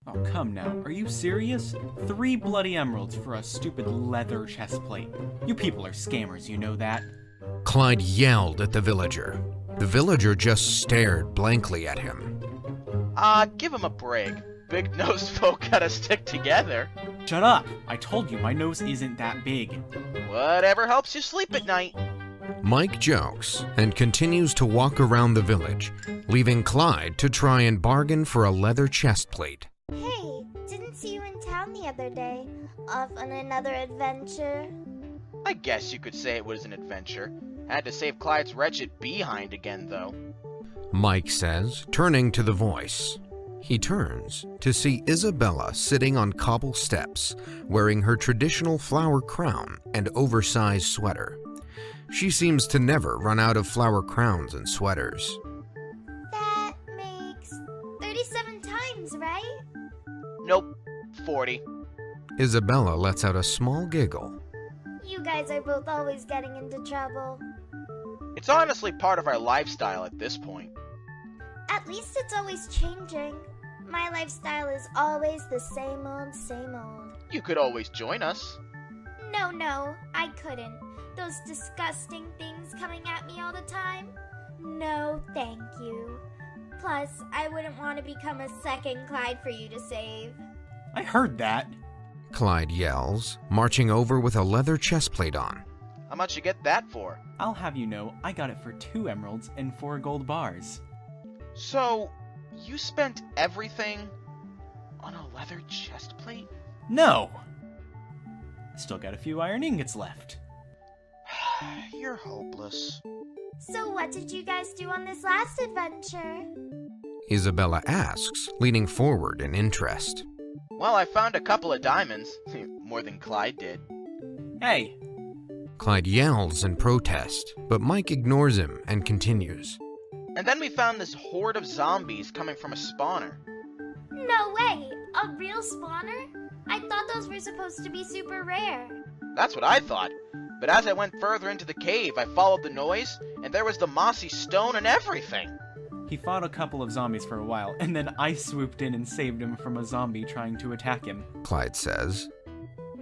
Oh, come now. Are you serious? 3 bloody emeralds for a stupid leather chest plate. You people are scammers, you know that? Clyde yelled at the villager. The villager just stared blankly at him. Give him a break. Big-nosed folk gotta stick together. Shut up! I told you my nose isn't that big. Whatever helps you sleep at night. Mike jokes and continues to walk around the village, leaving Clyde to try and bargain for a leather chest plate. Hey, didn't see you in town the other day. Off on another adventure? I guess you could say it was an adventure. Had to save Clyde's wretched behind again, though. Mike says, turning to the voice. He turns to see Isabella sitting on cobble steps, wearing her traditional flower crown and oversized sweater. She seems to never run out of flower crowns and sweaters. That makes 37 times, right? Nope, 40. Isabella lets out a small giggle. You guys are both always getting into trouble. It's honestly part of our lifestyle at this point. At least it's always changing. My lifestyle is always the same old, same old. You could always join us. No, I couldn't. Those disgusting things coming at me all the time? No, thank you. Plus, I wouldn't want to become a second Clyde for you to save. I heard that. Clyde yells, marching over with a leather chest plate on. How much you get that for? I'll have you know, I got it for 2 emeralds and 4 gold bars. So, you spent everything on a leather chest plate? No! Still got a few iron ingots left. You're hopeless. So what did you guys do on this last adventure? Isabella asks, leaning forward in interest. Well, I found a couple of diamonds. More than Clyde did. Hey! Clyde yells in protest, but Mike ignores him and continues. And then we found this horde of zombies coming from a spawner. No way! A real spawner? I thought those were supposed to be super rare. That's what I thought. But as I went further into the cave, I followed the noise, and there was the mossy stone and everything. He fought a couple of zombies for a while, and then I swooped in and saved him from a zombie trying to attack him. Clyde says.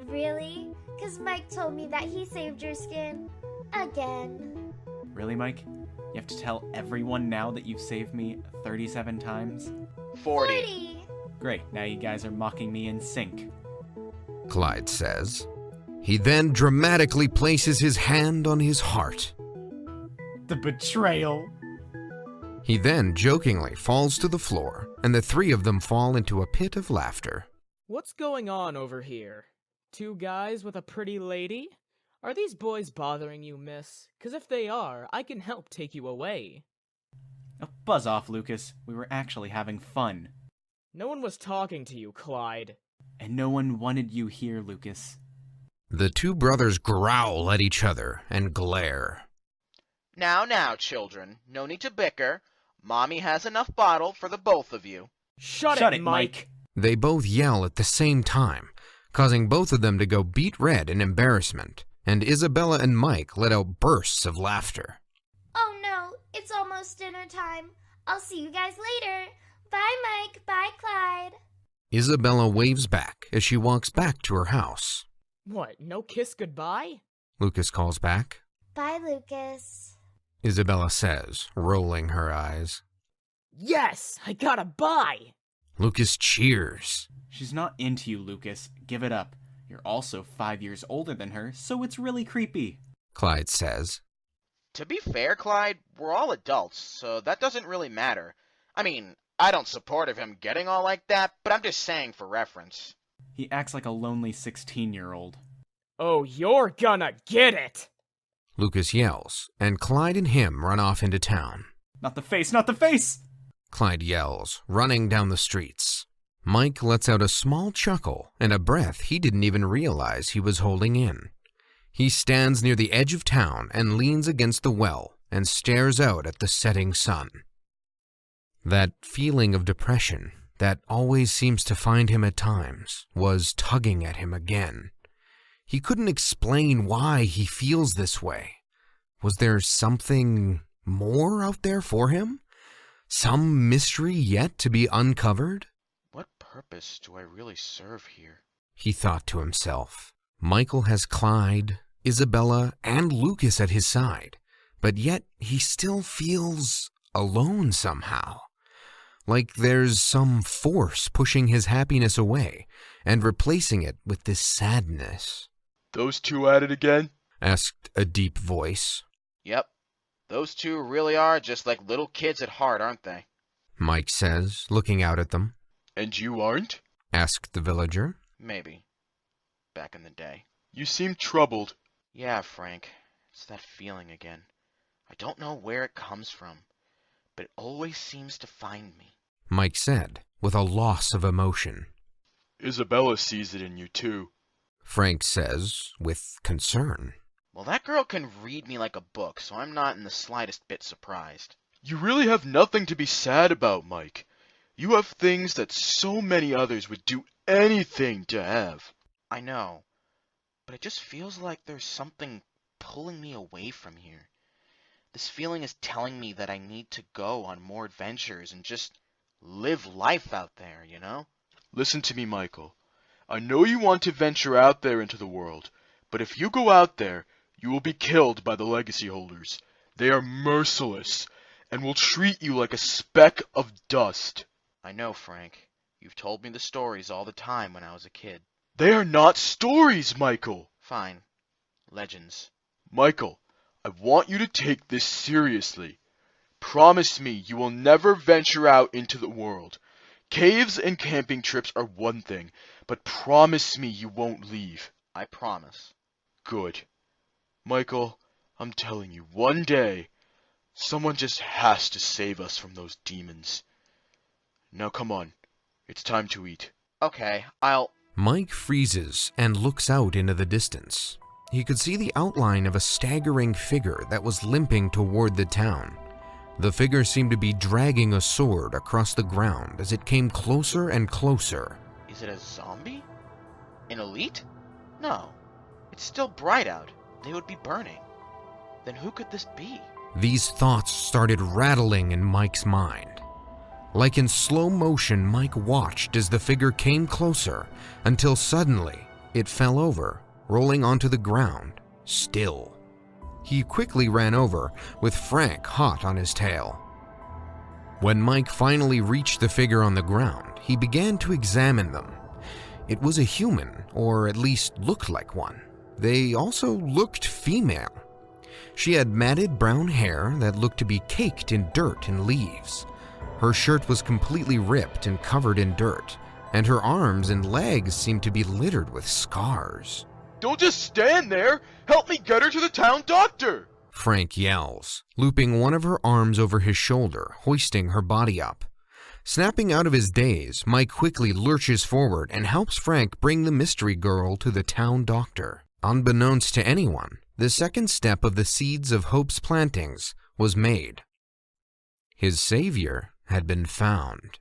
Really? 'Cause Mike told me that he saved your skin. Again. Really, Mike? You have to tell everyone now that you've saved me 37 times? 40. Great, now you guys are mocking me in sync. Clyde says. He then dramatically places his hand on his heart. The betrayal! He then jokingly falls to the floor, and the 3 of them fall into a pit of laughter. What's going on over here? 2 guys with a pretty lady? Are these boys bothering you, miss? 'Cause if they are, I can help take you away. Oh, buzz off, Lucas. We were actually having fun. No one was talking to you, Clyde. And no one wanted you here, Lucas. The 2 brothers growl at each other and glare. Now, children. No need to bicker. Mommy has enough bottle for the both of you. Shut it, Mike! They both yell at the same time, causing both of them to go beet red in embarrassment, and Isabella and Mike let out bursts of laughter. Oh no, it's almost dinner time. I'll see you guys later. Bye, Mike. Bye, Clyde. Isabella waves back as she walks back to her house. What, no kiss goodbye? Lucas calls back. Bye, Lucas. Isabella says, rolling her eyes. Yes, I got a bye! Lucas cheers. She's not into you, Lucas. Give it up. You're also 5 years older than her, so it's really creepy. Clyde says. To be fair, Clyde, we're all adults, so that doesn't really matter. I mean, I don't support of him getting all like that, but I'm just saying for reference. He acts like a lonely 16-year-old. Oh, you're gonna get it! Lucas yells, and Clyde and him run off into town. Not the face, not the face! Clyde yells, running down the streets. Mike lets out a small chuckle and a breath he didn't even realize he was holding in. He stands near the edge of town and leans against the well and stares out at the setting sun. That feeling of depression that always seems to find him at times was tugging at him again. He couldn't explain why he feels this way. Was there something more out there for him? Some mystery yet to be uncovered? What purpose do I really serve here? He thought to himself. Michael has Clyde, Isabella, and Lucas at his side, but yet he still feels alone somehow. Like there's some force pushing his happiness away and replacing it with this sadness. Those two at it again? Asked a deep voice. Yep. Those two really are just like little kids at heart, aren't they? Mike says, looking out at them. And you aren't? Asked the villager. Maybe. Back in the day. You seem troubled. Yeah, Frank. It's that feeling again. I don't know where it comes from, but it always seems to find me. Mike said, with a loss of emotion. Isabella sees it in you too. Frank says, with concern. Well, that girl can read me like a book, so I'm not in the slightest bit surprised. You really have nothing to be sad about, Mike. You have things that so many others would do anything to have. I know, but it just feels like there's something pulling me away from here. This feeling is telling me that I need to go on more adventures and just live life out there, you know? Listen to me, Michael. I know you want to venture out there into the world, but if you go out there, you will be killed by the legacy holders. They are merciless and will treat you like a speck of dust. I know, Frank. You've told me the stories all the time when I was a kid. They are not stories, Michael. Fine. Legends. Michael, I want you to take this seriously. Promise me you will never venture out into the world. Caves and camping trips are one thing, but promise me you won't leave. I promise. Good. Michael, I'm telling you, one day, someone just has to save us from those demons. Now come on, it's time to eat. Okay, Mike freezes and looks out into the distance. He could see the outline of a staggering figure that was limping toward the town. The figure seemed to be dragging a sword across the ground as it came closer and closer. Is it a zombie? An elite? No. It's still bright out. They would be burning. Then who could this be? These thoughts started rattling in Mike's mind. Like in slow motion, Mike watched as the figure came closer until suddenly it fell over, rolling onto the ground, still. He quickly ran over, with Frank hot on his tail. When Mike finally reached the figure on the ground, he began to examine them. It was a human, or at least looked like one. They also looked female. She had matted brown hair that looked to be caked in dirt and leaves. Her shirt was completely ripped and covered in dirt, and her arms and legs seemed to be littered with scars. Don't just stand there! Help me get her to the town doctor! Frank yells, looping one of her arms over his shoulder, hoisting her body up. Snapping out of his daze, Mike quickly lurches forward and helps Frank bring the mystery girl to the town doctor. Unbeknownst to anyone, the second step of the Seeds of Hope's plantings was made. His savior had been found.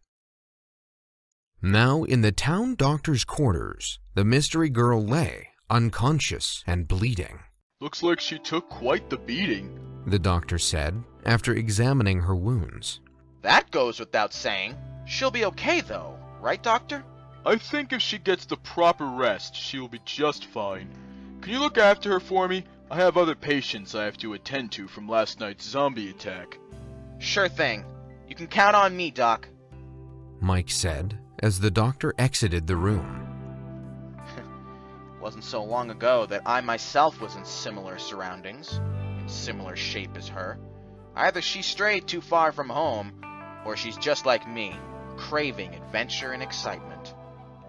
Now, in the town doctor's quarters, the mystery girl lay, unconscious and bleeding. Looks like she took quite the beating, the doctor said, after examining her wounds. That goes without saying. She'll be okay, though. Right, Doctor? I think if she gets the proper rest, she will be just fine. Can you look after her for me? I have other patients I have to attend to from last night's zombie attack. Sure thing. You can count on me, Doc. Mike said, as the doctor exited the room. Wasn't so long ago that I myself was in similar surroundings, in similar shape as her. Either she strayed too far from home, or she's just like me, craving adventure and excitement.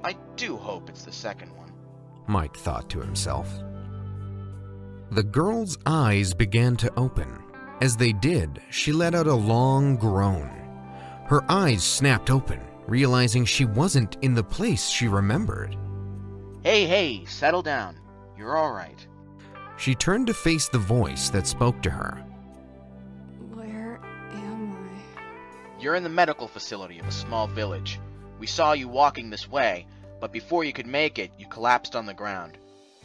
I do hope it's the second one. Mike thought to himself. The girl's eyes began to open. As they did, she let out a long groan. Her eyes snapped open, realizing she wasn't in the place she remembered. Hey, settle down. You're all right. She turned to face the voice that spoke to her. Where am I? You're in the medical facility of a small village. We saw you walking this way, but before you could make it, you collapsed on the ground.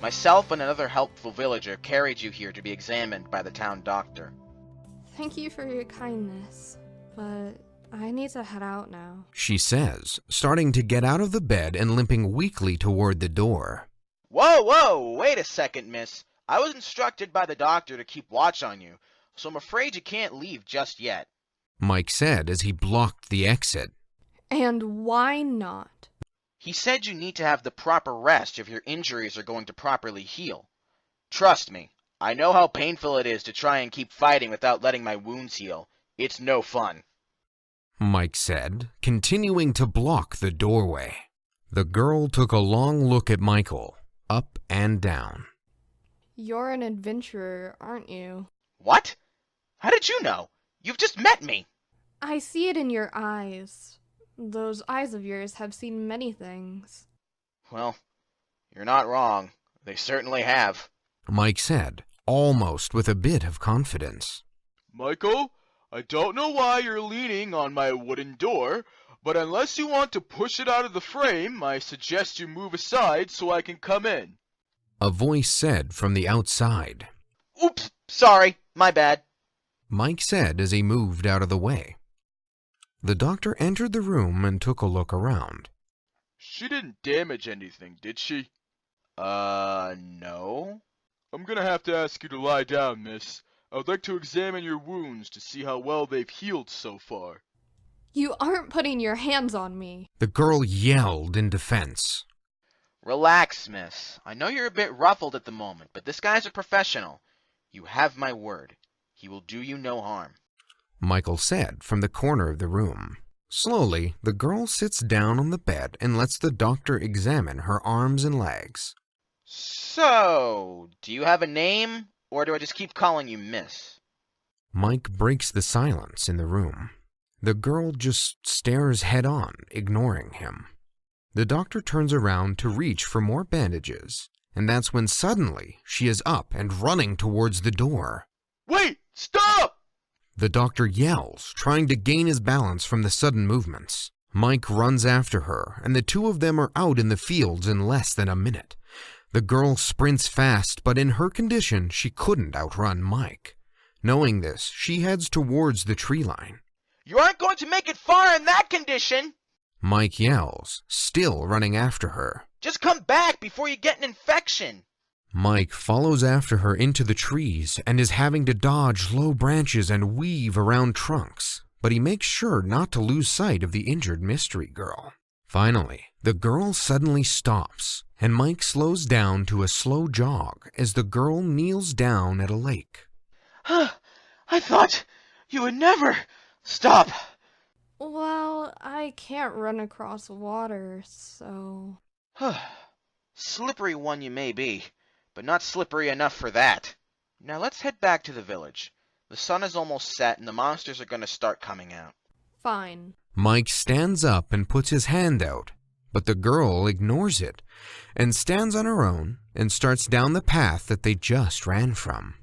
Myself and another helpful villager carried you here to be examined by the town doctor. Thank you for your kindness, but I need to head out now. she says, starting to get out of the bed and limping weakly toward the door. Whoa, whoa, wait a second, miss. I was instructed by the doctor to keep watch on you, so I'm afraid you can't leave just yet. Mike said as he blocked the exit. And why not? He said you need to have the proper rest if your injuries are going to properly heal. Trust me, I know how painful it is to try and keep fighting without letting my wounds heal. It's no fun. Mike said, continuing to block the doorway. The girl took a long look at Michael, up and down. You're an adventurer, aren't you? What? How did you know? You've just met me. I see it in your eyes. Those eyes of yours have seen many things. Well, you're not wrong. They certainly have. Mike said, almost with a bit of confidence. Michael, I don't know why you're leaning on my wooden door, but unless you want to push it out of the frame, I suggest you move aside so I can come in. A voice said from the outside. Oops, sorry, my bad. Mike said as he moved out of the way. The doctor entered the room and took a look around. She didn't damage anything, did she? No. I'm gonna have to ask you to lie down, miss. I would like to examine your wounds to see how well they've healed so far. You aren't putting your hands on me. The girl yelled in defense. Relax, miss. I know you're a bit ruffled at the moment, but this guy's a professional. You have my word. He will do you no harm. Michael said from the corner of the room. Slowly, the girl sits down on the bed and lets the doctor examine her arms and legs. So, do you have a name, or do I just keep calling you miss? Mike breaks the silence in the room. The girl just stares head on, ignoring him. The doctor turns around to reach for more bandages, and that's when suddenly she is up and running towards the door. Wait! Stop! The doctor yells, trying to gain his balance from the sudden movements. Mike runs after her, and the two of them are out in the fields in less than a minute. The girl sprints fast, but in her condition, she couldn't outrun Mike. Knowing this, she heads towards the tree line. You aren't going to make it far in that condition! Mike yells, still running after her. Just come back before you get an infection! Mike follows after her into the trees and is having to dodge low branches and weave around trunks, but he makes sure not to lose sight of the injured mystery girl. Finally, the girl suddenly stops, and Mike slows down to a slow jog as the girl kneels down at a lake. I thought you would never stop. Well, I can't run across water, so... Slippery one you may be, but not slippery enough for that. Now let's head back to the village. The sun is almost set and the monsters are going to start coming out. Fine. Mike stands up and puts his hand out, but the girl ignores it and stands on her own and starts down the path that they just ran from.